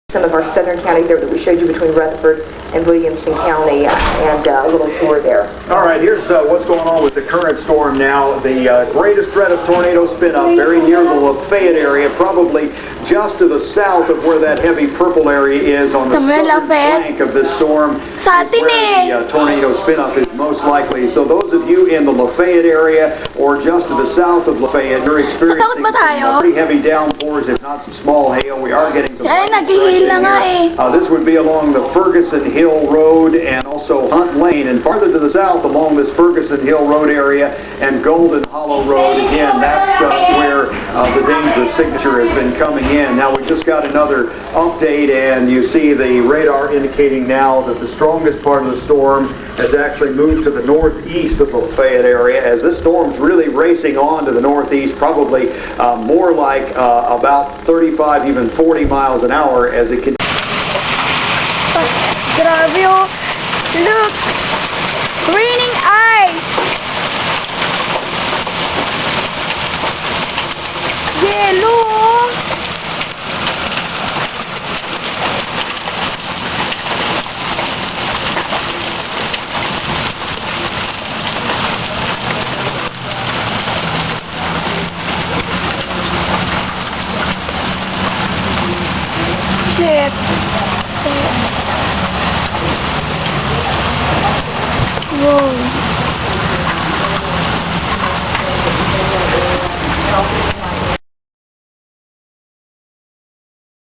Some of our southern counties there that we showed you between Rutherford and Williamson County, and a little tour there. All right, here's what's going on with the current storm now. The greatest threat of tornado spin-up very near the Lafayette area, probably just to the south of where that heavy purple area is on the southern flank of this storm, where the tornado spin-up is most likely. So those of you in the Lafayette area or just to the south of Lafayette, you're experiencing some pretty heavy downpours, if not some small hail. We are getting some this would be along the Ferguson Hill Road and also Hunt Lane, and farther to the south along this Ferguson Hill Road area and Golden Hollow Road. Again, that's where the dangerous signature has been coming in. Now we just got another update, and you see the radar indicating now that the strongest part of the storm has actually moved to the northeast of the Lafayette area, as this storm's really racing on to the northeast, probably more like about 35, even 40 miles an hour as it continues. Grabe oh. Look! Raining